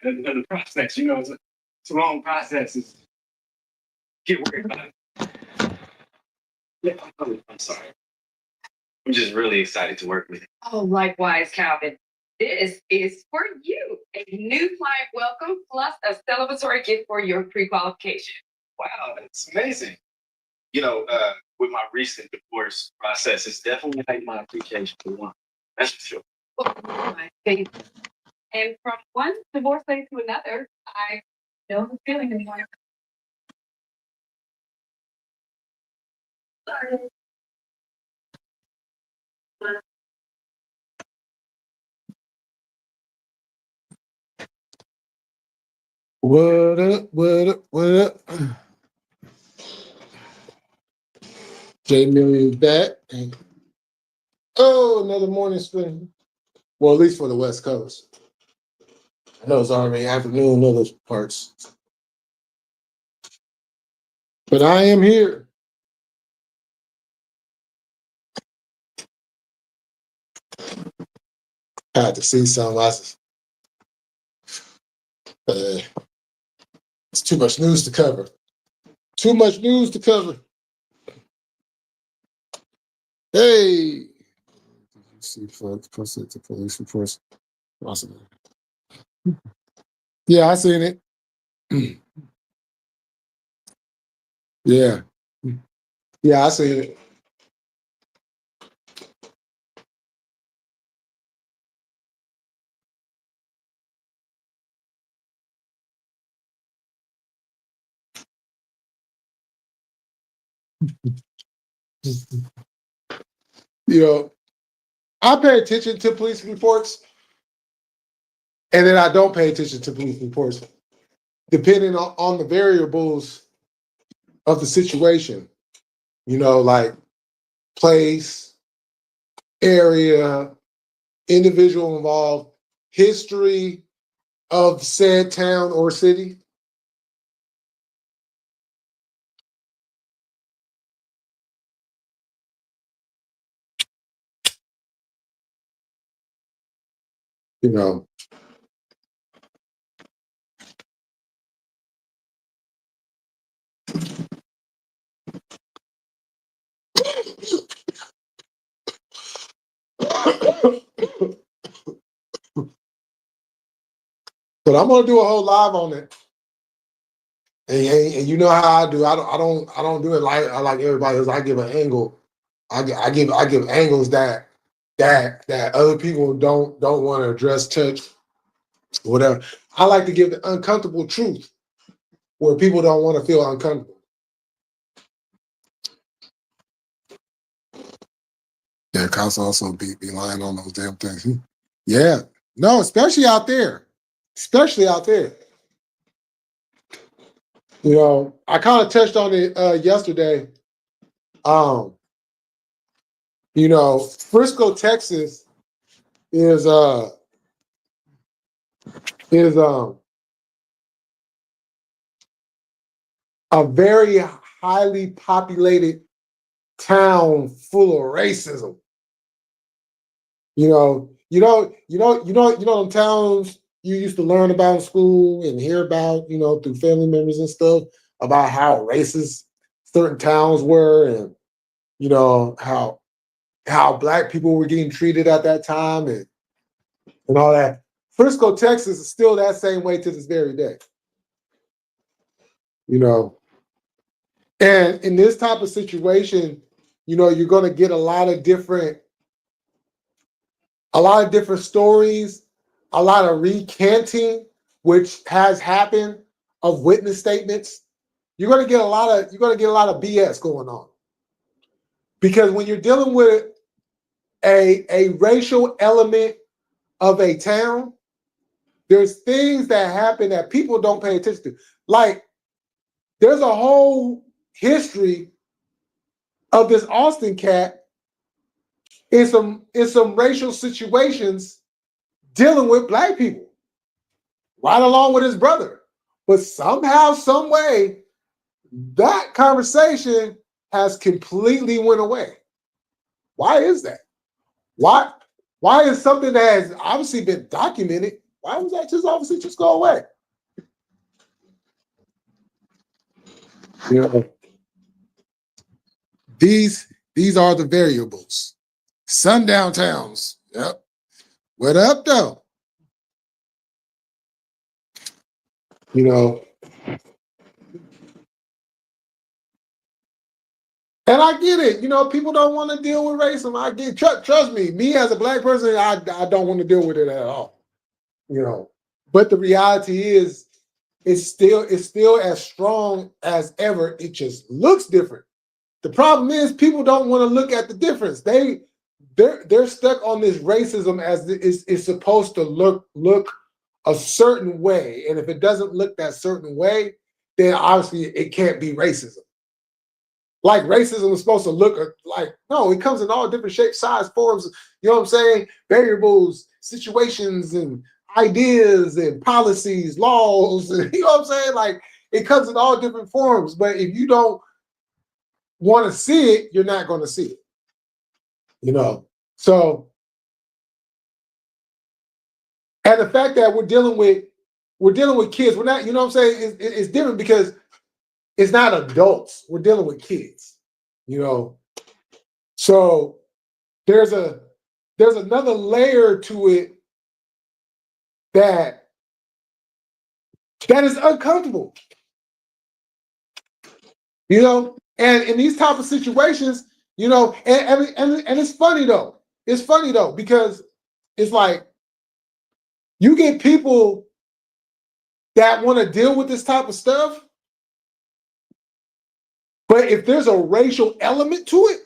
the process. You know, it's a long process. It's, get worried about it. Yeah, I'm sorry. I'm just really excited to work with you. Oh, likewise, Calvin. This is for you. A new client welcome plus a celebratory gift for your pre-qualification. Wow, that's amazing. With my recent divorce process, it's definitely like my application for one. That's for sure. Oh, my favorite. And from one divorce lady to another, I know the feeling anymore. Sorry. What up? What up? What up? J Million's back. Oh, another morning spin. Well, at least for the West Coast. I know it's already afternoon in other parts. But I am here. I had to see some. It's too much news to cover. Too much news to cover. Hey. Did you see folks posted to police reports? Awesome. Yeah, I seen it. Yeah. Yeah, I seen it. You know, I pay attention to police reports, and then I don't pay attention to police reports, depending on the variables of the situation. You know, like place, area, individual involved, history of said town or city. You know, but I'm gonna do a whole live on it. And you know how I do. I don't do it like everybody else. I give an angle. I give angles that other people don't want to address, touch, whatever. I like to give the uncomfortable truth where people don't want to feel uncomfortable. Yeah, cops also be lying on those damn things. Yeah, no, especially out there, especially out there. You know, I kind of touched on it yesterday. Um, you know, Frisco, Texas is is a very highly populated town full of racism. Them towns you used to learn about in school and hear about, through family members and stuff about how racist certain towns were, and how black people were getting treated at that time, and all that. Frisco, Texas is still that same way to this very day. You know, and in this type of situation, you're going to get a lot of different stories, a lot of recanting, which has happened, of witness statements. You're going to get a lot of BS going on, because when you're dealing with a racial element of a town, there's things that happen that people don't pay attention to. Like, there's a whole history of this Austin cat in some racial situations dealing with black people, right along with his brother. But somehow, some way, that conversation has completely went away. Why is that? Why is something that has obviously been documented Why was that just obviously just go away? You know, these are the variables. Sundown towns. Yep. What up though? You know. And I get it. You know, people don't want to deal with racism. I get trust me as a black person, I don't want to deal with it at all. You know. But the reality is it's still as strong as ever. It just looks different. The problem is people don't want to look at the difference. They're stuck on this racism as it's supposed to look a certain way. And if it doesn't look that certain way, then obviously it can't be racism. Like racism is supposed to look like, no, it comes in all different shapes, size, forms, you know what I'm saying? Variables, situations, and ideas, and policies, laws, and, you know what I'm saying? Like it comes in all different forms. But if you don't want to see it, you're not going to see it. You know? So, and the fact that we're dealing with kids, we're not, you know what I'm saying? It's different because it's not adults. We're dealing with kids, you know. So there's another layer to it that is uncomfortable, you know. And in these type of situations, you know, and it's funny though. It's funny though because it's like you get people that want to deal with this type of stuff. But if there's a racial element to it,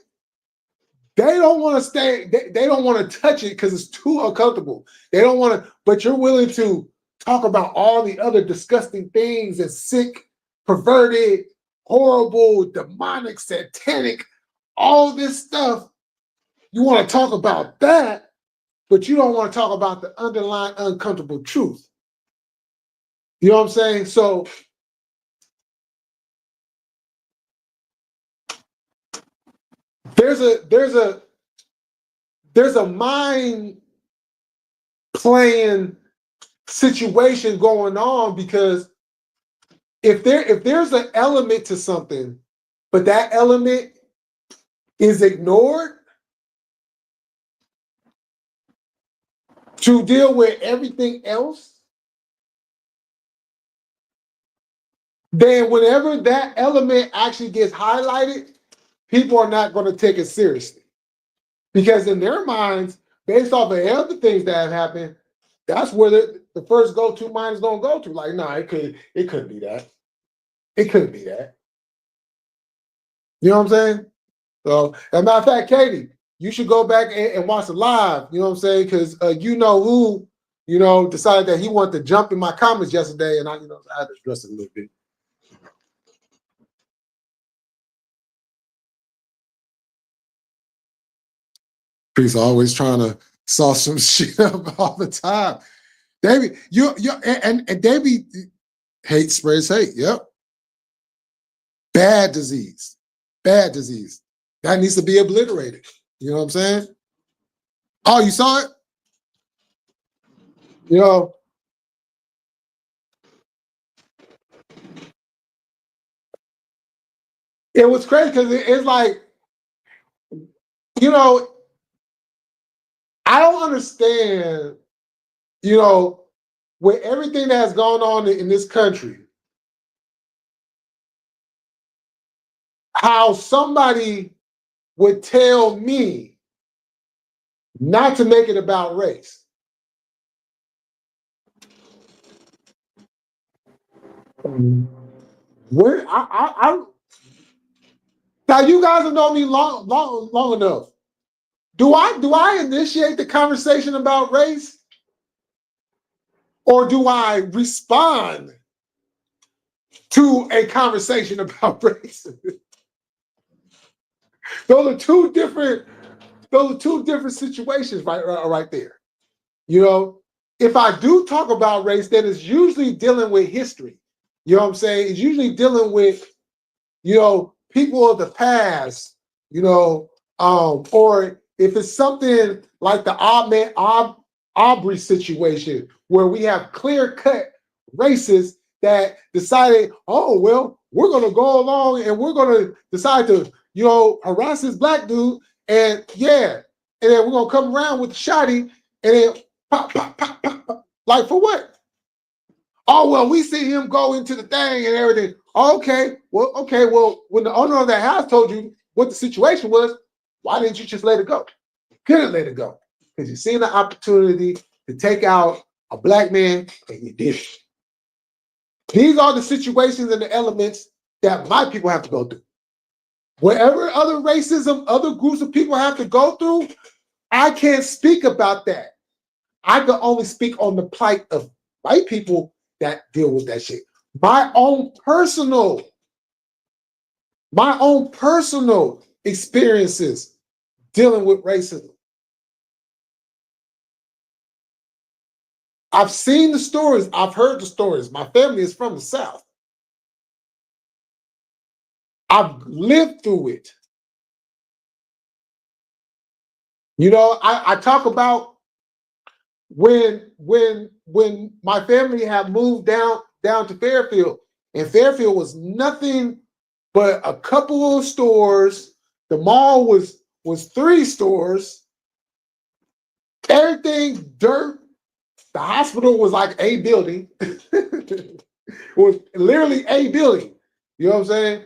they don't want to stay, they don't want to touch it because it's too uncomfortable. They don't want to, but you're willing to talk about all the other disgusting things and sick, perverted, horrible, demonic, satanic, all this stuff. You want to talk about that, but you don't want to talk about the underlying uncomfortable truth. You know what I'm saying? So there's a mind playing situation going on because if there's an element to something, but that element is ignored to deal with everything else, then whenever that element actually gets highlighted, people are not going to take it seriously. Because in their minds, based off of other things that have happened, that's where the first go-to mind is going to go to. Like, no, it couldn't be that. It couldn't be that. You know what I'm saying? So, as a matter of fact, Katie, you should go back and watch it live. You know what I'm saying? Because you know who, you know, decided that he wanted to jump in my comments yesterday, and I had to address it a little bit. He's always trying to sauce some shit up all the time. Davey, and Davey hate spreads hate. Yep. Bad disease. Bad disease. That needs to be obliterated. You know what I'm saying? Oh, you saw it? You know. It was crazy because it's like, you know, I don't understand, you know, with everything that has gone on in this country, how somebody would tell me not to make it about race. Where now you guys have known me long enough. Do I initiate the conversation about race? Or do I respond to a conversation about race? Those are two different situations right there. You know, if I do talk about race, then it's usually dealing with history. You know what I'm saying? It's usually dealing with, you know, people of the past, you know, or if it's something like the Aubrey situation where we have clear-cut racists that decided, oh, well, we're going to go along and we're going to decide to, harass this black dude. And yeah, and then we're going to come around with the shotty and then pop, pop, pop, pop, pop. Like for what? Oh, well, we see him go into the thing and everything. Okay, well, when the owner of that house told you what the situation was, why didn't you just let it go? You couldn't let it go because you seen the opportunity to take out a black man and you did it. These are the situations and the elements that my people have to go through. Whatever other racism, other groups of people have to go through, I can't speak about that. I can only speak on the plight of white people that deal with that shit. My own personal experiences dealing with racism. I've seen the stories. I've heard the stories. My family is from the South. I've lived through it. I talk about when my family had moved down to Fairfield, and Fairfield was nothing but a couple of stores. The mall was 3 stores. Everything dirt. The hospital was like a building. It was literally a building. You know what I'm saying?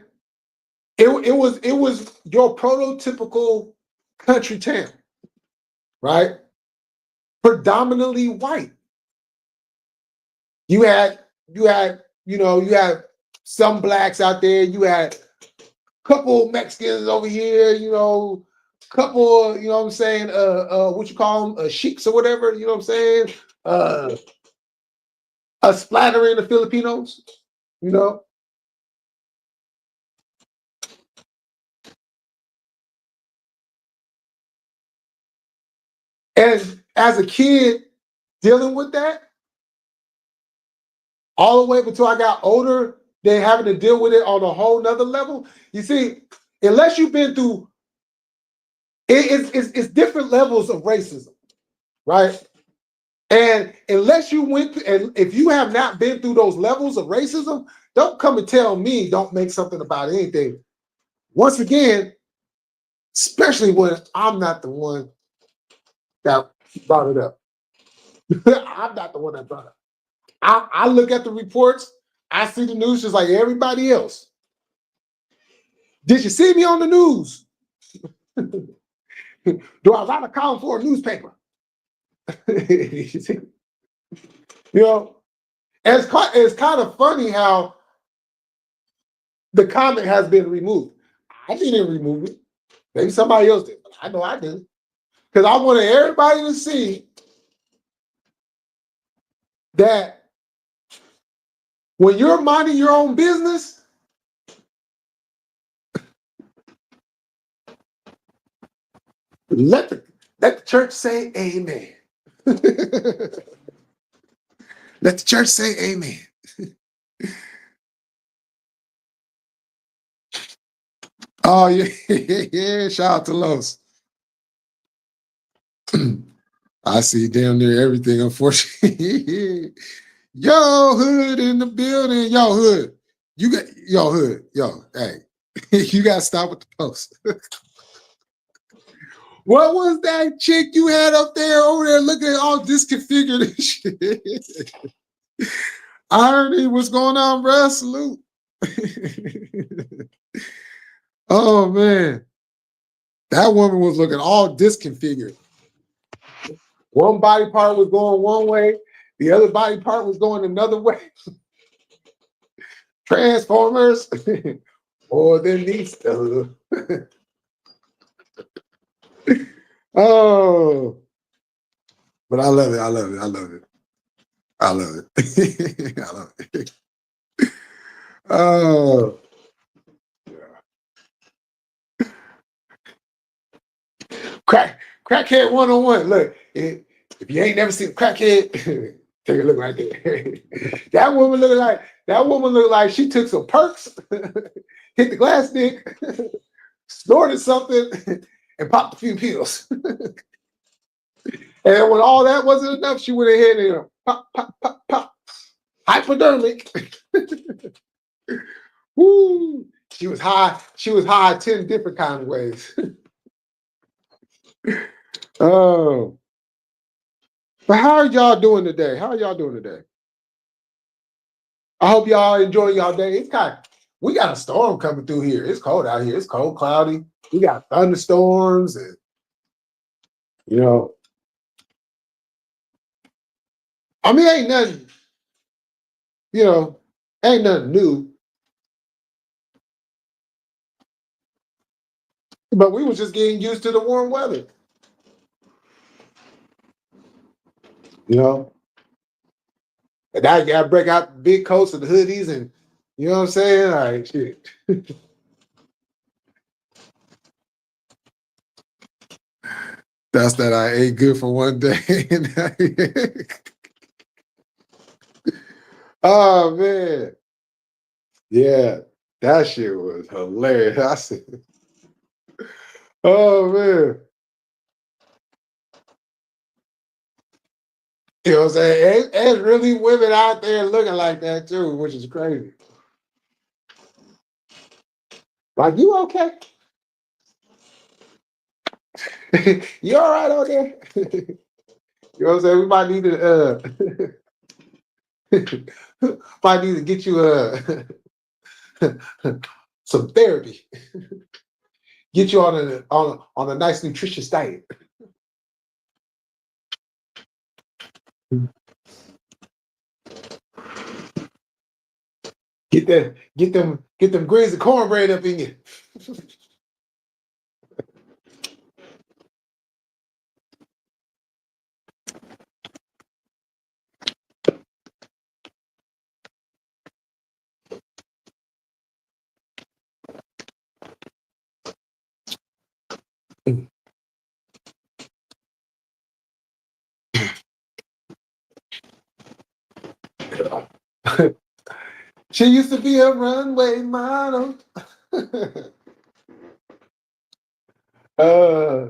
It was your prototypical country town, right? Predominantly white. You had some blacks out there. You had a couple Mexicans over here. Couple. You know what I'm saying? What you call them? Sheiks or whatever. You know what I'm saying? A splattering of Filipinos. And as a kid dealing with that, all the way up until I got older, then having to deal with it on a whole nother level. You see, unless you've been through, it's different levels of racism, right? And unless you and if you have not been through those levels of racism, don't come and tell me don't make something about anything. Once again, especially when I'm not the one that brought it up. I'm not the one that brought it up. I look at the reports. I see the news just like everybody else. Did you see me on the news? Do I write a column for a newspaper? It's kind of funny how the comment has been removed. I didn't remove it. Maybe somebody else did, but I know I did. Because I wanted everybody to see that when you're minding your own business, let the church say amen. Let the church say amen. Oh, yeah. Shout out to Los. I see damn near everything, unfortunately. Yo, Hood in the building. Yo, Hood. Hood. Hey. You got to stop with the post. What was that chick you had up there over there looking at all disconfigured and shit? Irony, what's going on, bro? Salute. Oh, man. That woman was looking all disconfigured. One body part was going one way. The other body part was going another way. Transformers. More than these stuff. Oh. But I love it. I love it. I love it. I love it. I love it. Oh. Crackhead 101. Look, if you ain't never seen a crackhead, take a look right there. That woman looked like she took some perks, hit the glass stick, snorted something, and popped a few pills. And when all that wasn't enough, she went ahead and pop, pop, pop, pop. Hypodermic. Woo. She was high. She was high 10 different kind of ways. Oh. But how are y'all doing today? How are y'all doing today? I hope y'all enjoying y'all day. It's kind of, we got a storm coming through here. It's cold out here. It's cold, cloudy. We got thunderstorms and you know, I mean, ain't nothing, you know, ain't nothing new. But we was just getting used to the warm weather, you know. And now you gotta break out big coats and hoodies and you know what I'm saying? All right, shit. That's that I ate good for one day. Oh man. Yeah, that shit was hilarious. I said, oh man. You know what I'm saying? There's really women out there looking like that too, which is crazy. Like, you okay? You all right out there? You know what I'm saying? We might need to might need to get you some therapy. Get you on a nice nutritious diet. Get them grains of cornbread up in you. She used to be a runway model. uh,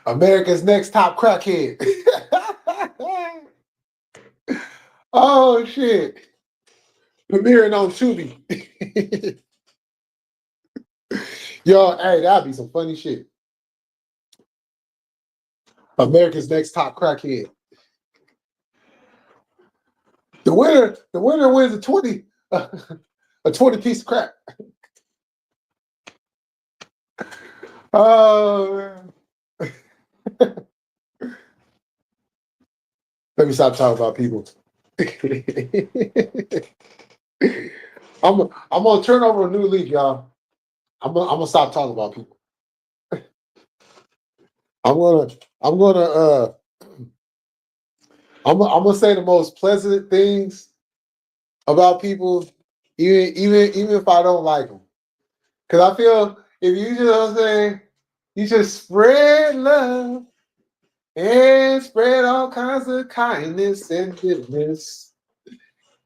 America's Next Top Crackhead. Oh shit! Premiering on Tubi. Yo, hey, that'd be some funny shit. America's Next Top Crackhead. The winner wins a 20 a 20 piece of crack. Oh man. Let me stop talking about people. I'm gonna turn over a new leaf, y'all. I'm gonna stop talking about people. I'm gonna I'm gonna I'm gonna say the most pleasant things about people, even if I don't like them. Because I feel if you just say you just spread love and spread all kinds of kindness and goodness,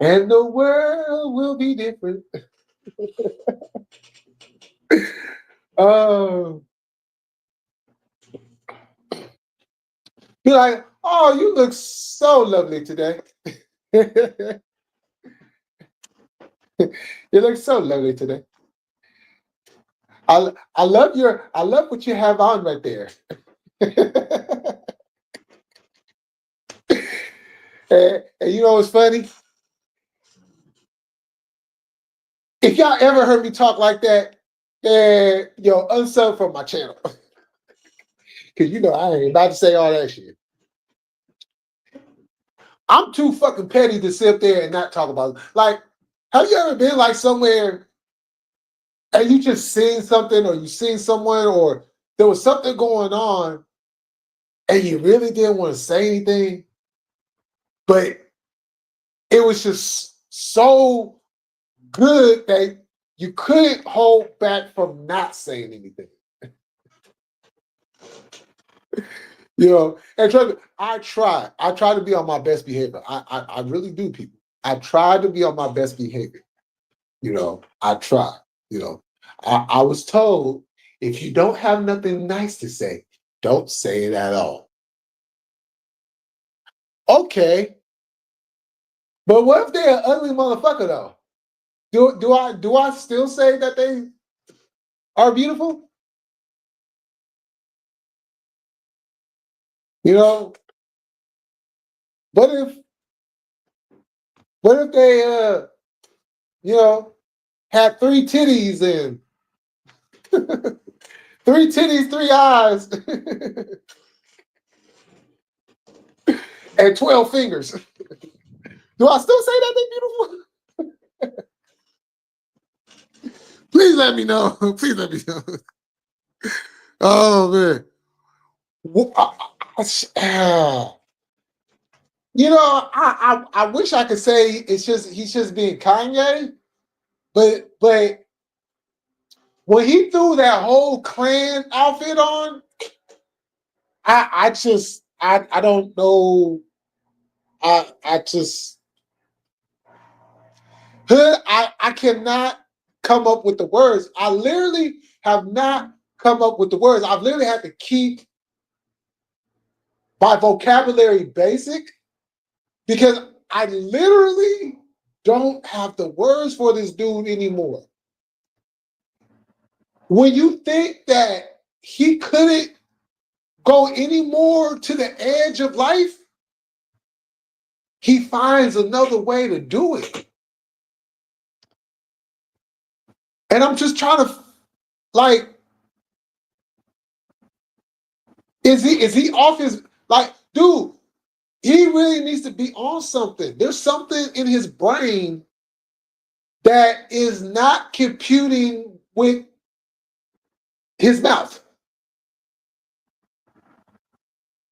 and the world will be different. Oh, be like, oh, you look so lovely today. You look so lovely today. I love what you have on right there. And you know what's funny? If y'all ever heard me talk like that, then yo, unsub from my channel. Cause you know I ain't about to say all that shit. I'm too fucking petty to sit there and not talk about it. Like, have you ever been like somewhere and you just seen something or you seen someone or there was something going on and you really didn't want to say anything, but it was just so good that you couldn't hold back from not saying anything. You know, and I try to be on my best behavior. I really do, people. I try to be on my best behavior. You know, I try. You know, I was told if you don't have nothing nice to say, don't say it at all. Okay. But what if they're an ugly motherfucker though? Do I still say that they are beautiful? You know, what if they you know had three titties and three titties, three eyes, and 12 fingers? Do I still say that they beautiful? Please let me know. Please let me know. Oh man. You know, I wish I could say he's just being Kanye, but when he threw that whole Klan outfit on, I don't know. I just I cannot come up with the words. I literally have not come up with the words. I've literally had to keep my vocabulary basic because I literally don't have the words for this dude anymore. When you think that he couldn't go any more to the edge of life, he finds another way to do it. And I'm just trying to like, is he off his like, dude, he really needs to be on something. There's something in his brain that is not computing with his mouth.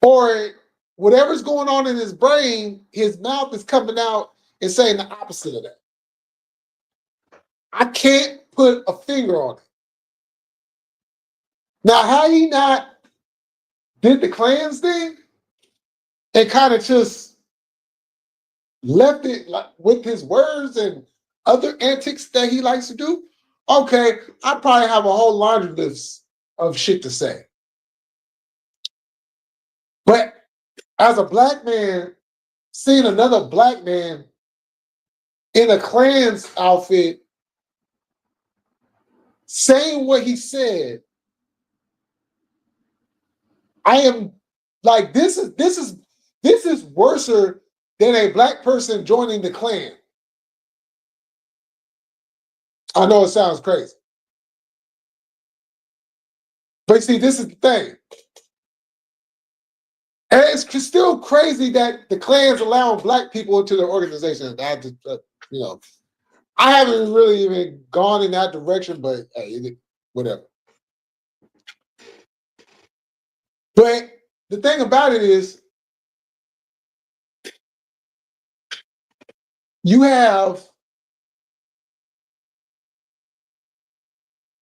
Or whatever's going on in his brain, his mouth is coming out and saying the opposite of that. I can't put a finger on it. Now, how he not did the Klans thing and kind of just left it like, with his words and other antics that he likes to do, okay, I probably have a whole laundry list of shit to say. But as a black man, seeing another black man in a Klan's outfit saying what he said, I am like, this is worse than a black person joining the Klan. I know it sounds crazy. But see, this is the thing. And it's still crazy that the Klan's allowing black people into their organization. I haven't really even gone in that direction, but hey, whatever. But the thing about it is, you have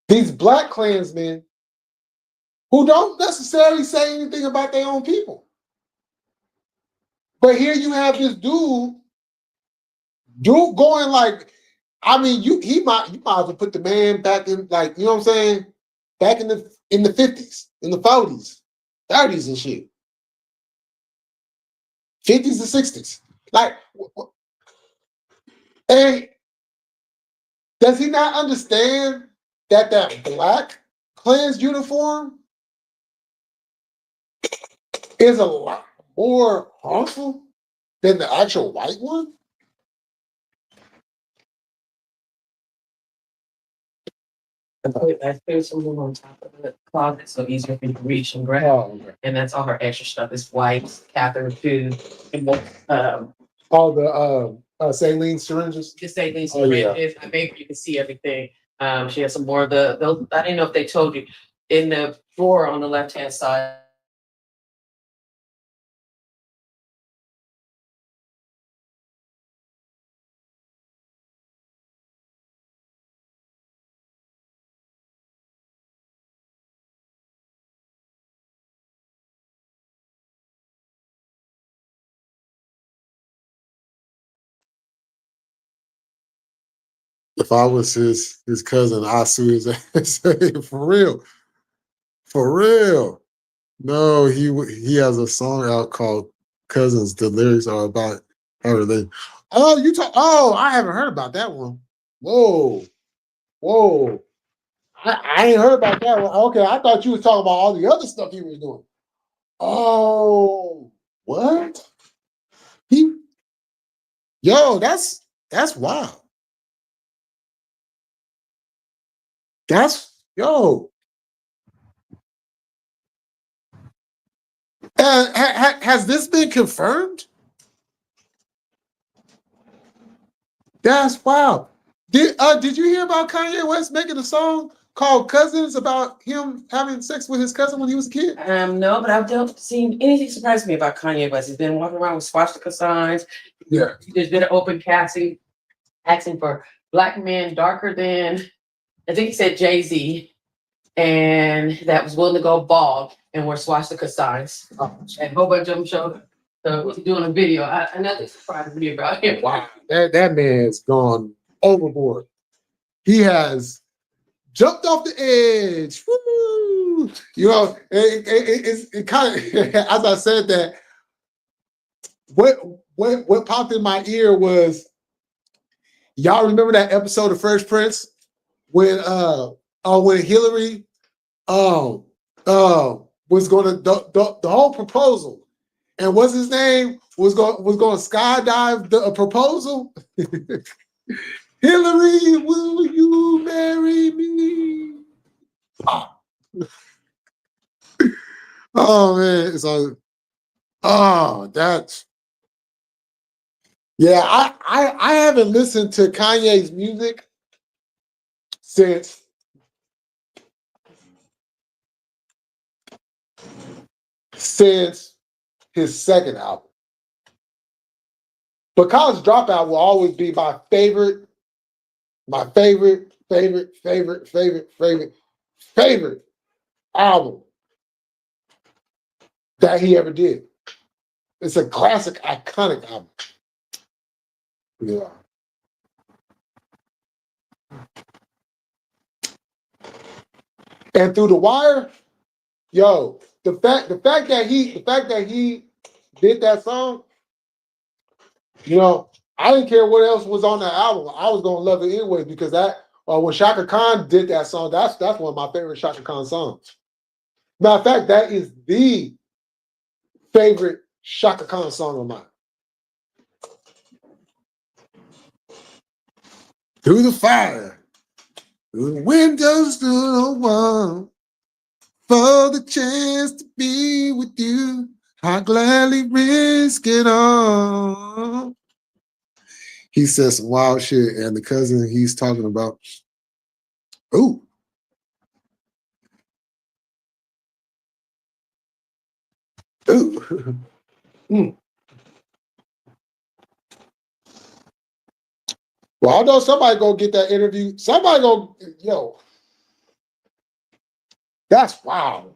these black Klansmen who don't necessarily say anything about their own people. But here you have this dude going like, I mean, you might as well put the man back in, like, you know what I'm saying? Back in the 50s, in the 40s, 30s and shit. 50s and 60s. Like, and does he not understand that black Klan's uniform is a lot more harmful than the actual white one? I threw some room on top of the closet so easier for you to reach and grab. Oh, okay. And that's all her extra stuff. It's wipes, catheter tube, and All the saline syringes. just say these Oh, yeah. syringes. I made you can see everything. She has some more of the I didn't know if they told you in the drawer on the left hand side. If I was his cousin, I'd sue his ass. For real. For real. No, he has a song out called Cousins. The lyrics are about her. Oh, you talk. Oh, I haven't heard about that one. Whoa, whoa. I ain't heard about that one. Okay, I thought you was talking about all the other stuff he was doing. Oh, what? He, yo, that's wild. That's yo. Has this been confirmed? That's wild. Did you hear about Kanye West making a song called "Cousins" about him having sex with his cousin when he was a kid? No, but I've not seen anything surprise me about Kanye West. He's been walking around with swastika signs. Yeah. There's been an open casting asking for black men darker than, I think he said Jay-Z, and that was willing to go bald and wear swastika signs. And a whole bunch of them showed up. So he's doing a video. Nothing surprised me about him. Wow, that man's gone overboard. He has jumped off the edge. Woo! You know, it kind of as I said that. What popped in my ear was, y'all remember that episode of Fresh Prince when Hillary was going to the whole proposal, and what's his name was going to skydive the proposal. Hillary, will you marry me? Oh man, that's yeah. I haven't listened to Kanye's music since his second album. But College Dropout will always be my favorite album that he ever did. It's a classic, iconic album. Yeah. And Through the Wire, yo, the fact that he did that song, you know, I didn't care what else was on that album. I was gonna love it anyway because that when Shaka Khan did that song, that's one of my favorite Shaka Khan songs. Matter of fact, that is the favorite Shaka Khan song of mine. Through the fire, through the windows, through the wall, for the chance to be with you, I gladly risk it all. He says some wild shit, and the cousin he's talking about, ooh. Ooh. Mm. Well, I know somebody gonna get that interview. Somebody gonna, yo, that's wild.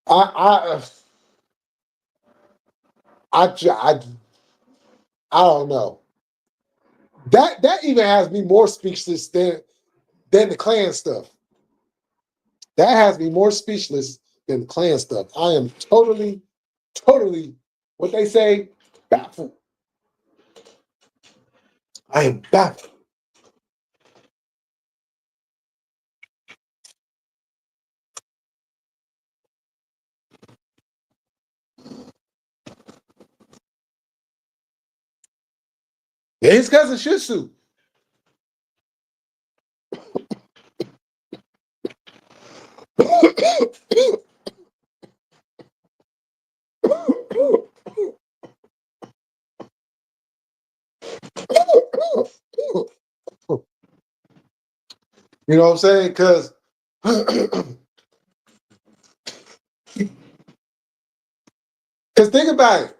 I don't know. That even has me more speechless than the Klan stuff. That has me more speechless than the Klan stuff. I am totally, what they say, baffled. I am baffled. Yeah, his cousin should sue. You know what I'm saying? Because think about it.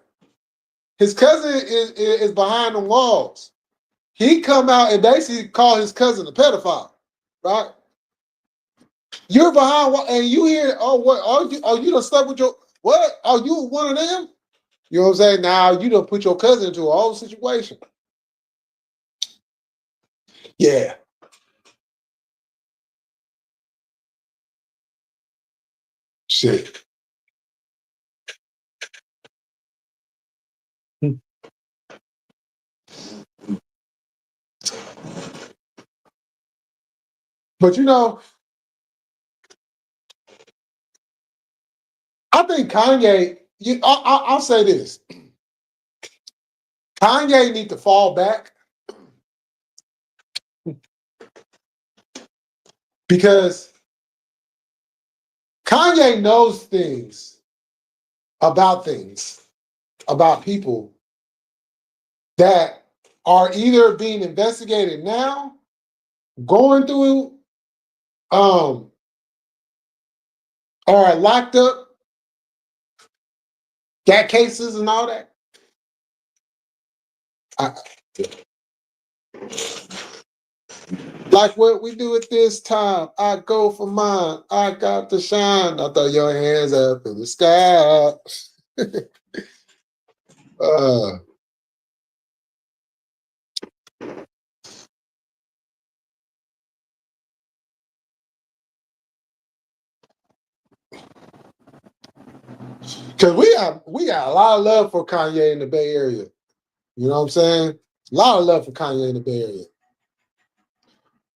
His cousin is behind the walls. He come out and basically call his cousin a pedophile, right? You're behind and you hear, oh, what? Oh, you done slept with your what? Oh, you one of them? You know what I'm saying? Now you done put your cousin into a whole situation. Yeah. Shit. But you know, I think Kanye. I'll say this: Kanye need to fall back because Kanye knows things about people that are either being investigated now, going through, or are locked up, got cases and all that. Like what we do at this time, I go for mine. I got to shine. I throw your hands up in the sky. uh, Cause we got a lot of love for Kanye in the Bay Area. You know what I'm saying? A lot of love for Kanye in the Bay Area.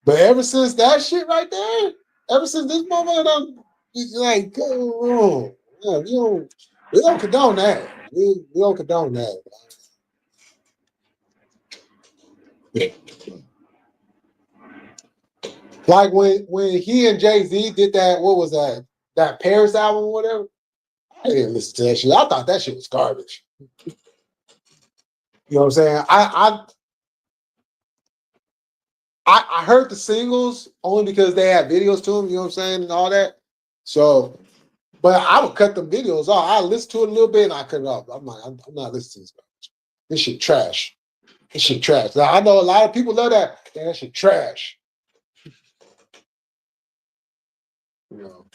But ever since that shit right there, ever since this moment, like, go on. Yeah, we don't condone that. We don't condone that. Like when he and Jay-Z did that, what was that? That Paris album or whatever? I didn't listen to that shit. I thought that shit was garbage. You know what I'm saying? I heard the singles only because they had videos to them, you know what I'm saying, and all that. So, but I would cut them videos off. I listened to it a little bit and I cut it off. I'm like, I'm not listening to this garbage. This shit trash. This shit trash. Now, I know a lot of people love that. Man, that shit trash. You know.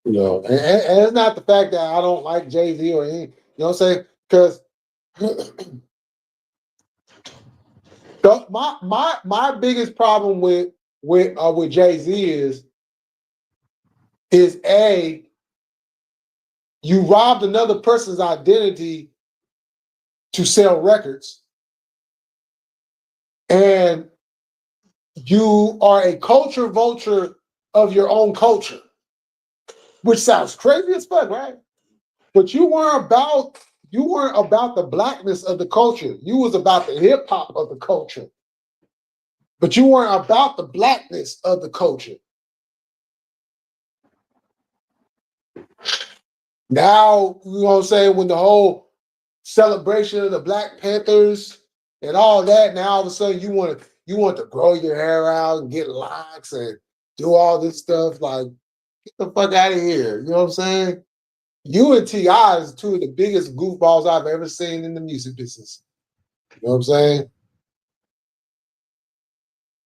You know, and it's not the fact that I don't like Jay-Z or any, you know what I'm saying? Because my biggest problem with Jay-Z is A, you robbed another person's identity to sell records, and you are a culture vulture of your own culture, which sounds crazy as fuck, right? But you weren't about the blackness of the culture. You was about the hip hop of the culture. But you weren't about the blackness of the culture. Now, you know what I'm saying, when the whole celebration of the Black Panthers and all that, now all of a sudden you want to grow your hair out and get locks and do all this stuff. Like, get the fuck out of here. You know what I'm saying? You and T.I. is two of the biggest goofballs I've ever seen in the music business. You know what I'm saying?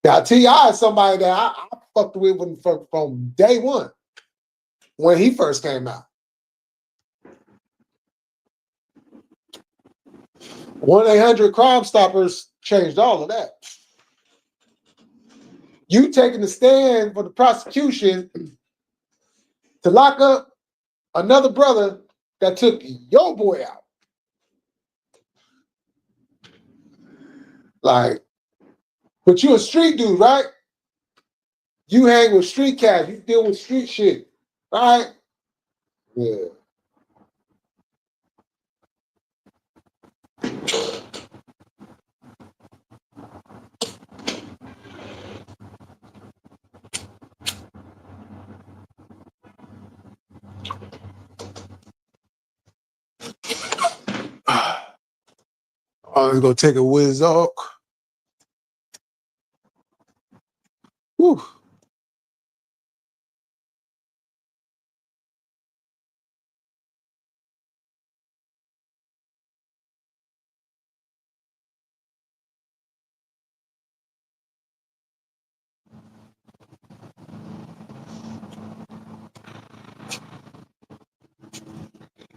Now, T.I. is somebody that I fucked with from day one when he first came out. 1-800 Crime Stoppers changed all of that. You taking the stand for the prosecution to lock up another brother that took your boy out. Like, but you a street dude, right? You hang with street cats. You deal with street shit, right? Yeah. Oh, let's go take a whiz off. Whew.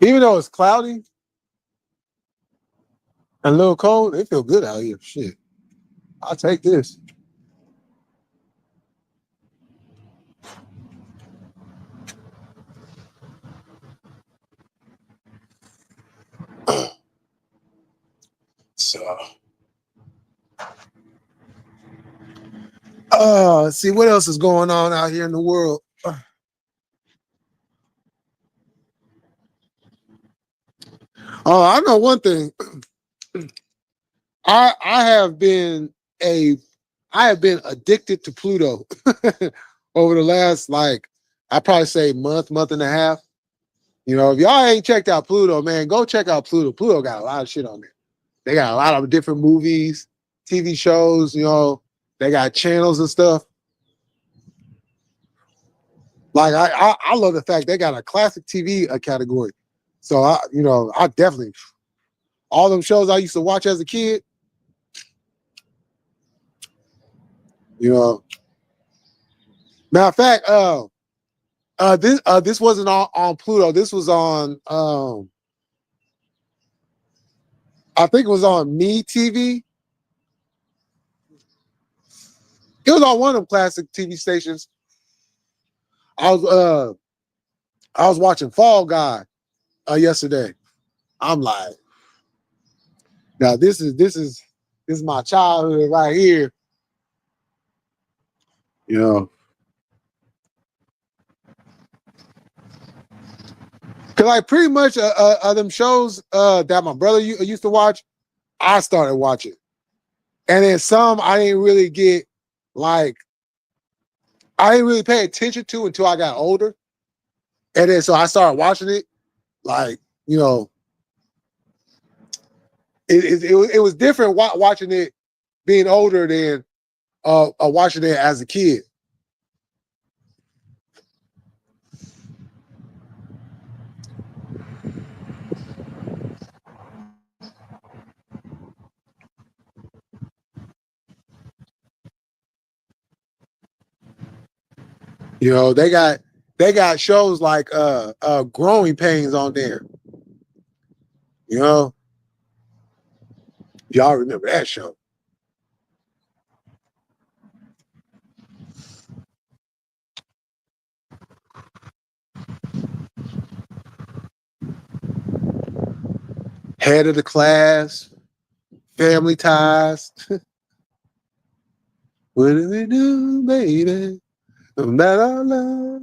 Even though it's cloudy and a little cold, it feel good out here. Shit. I'll take this. So, let's see what else is going on out here in the world. Oh, I know one thing. I have been addicted to Pluto over the last I probably say month and a half. You know, if y'all ain't checked out Pluto, man, go check out Pluto. Pluto got a lot of shit on there. They got a lot of different movies, TV shows, you know, they got channels and stuff. Like I love the fact they got a classic TV category. So I definitely all them shows I used to watch as a kid. You know, matter of fact, this wasn't on Pluto. This was on I think it was on Me TV. It was on one of them classic TV stations. I was watching Fall Guy yesterday. I'm like, now this is my childhood right here. You know, cause like pretty much them shows that my brother used to watch, I started watching, and then some I didn't really get I didn't really pay attention to until I got older, and then so I started watching it. Like, you know, it was different watching it being older than watching it as a kid. You know, they got shows like Growing Pains on there. You know, y'all remember that show. Head of the Class, Family Ties. What do we do, baby? About our love.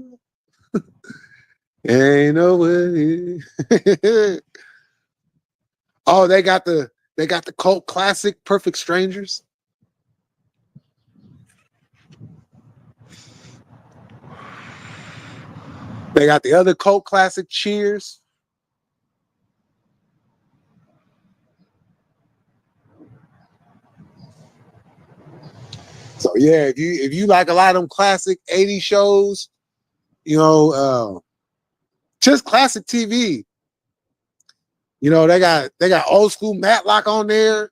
Ain't nobody. Oh, they got the cult classic Perfect Strangers. They got the other cult classic Cheers. So yeah, if you like a lot of them classic 80s shows, you know, just classic TV. You know, they got old school Matlock on there.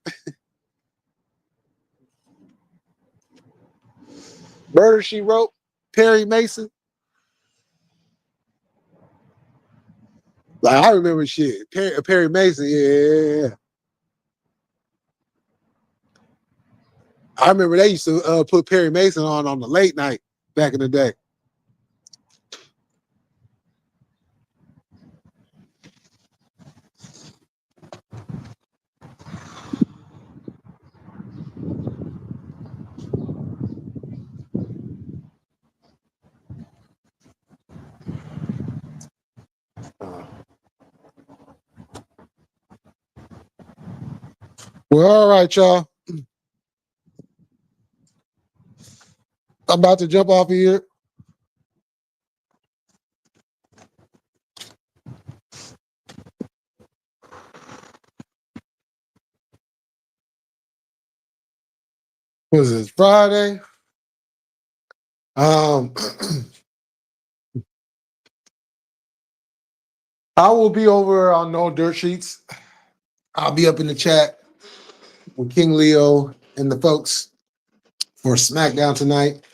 Murder, She Wrote, Perry Mason. Like I remember shit. Perry Mason, yeah. I remember they used to put Perry Mason on the late night back in the day. Well, all right, y'all. I'm about to jump off of here. What is this, Friday? I will be over on No Dirt Sheets. I'll be up in the chat with King Leo and the folks for SmackDown tonight.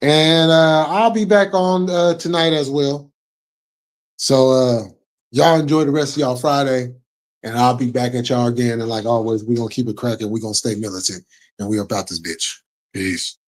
And I'll be back on tonight as well. So Y'all enjoy the rest of y'all Friday, and I'll be back at y'all again. And like always, we're gonna keep it cracking. We're gonna stay militant, and we about this bitch. Peace.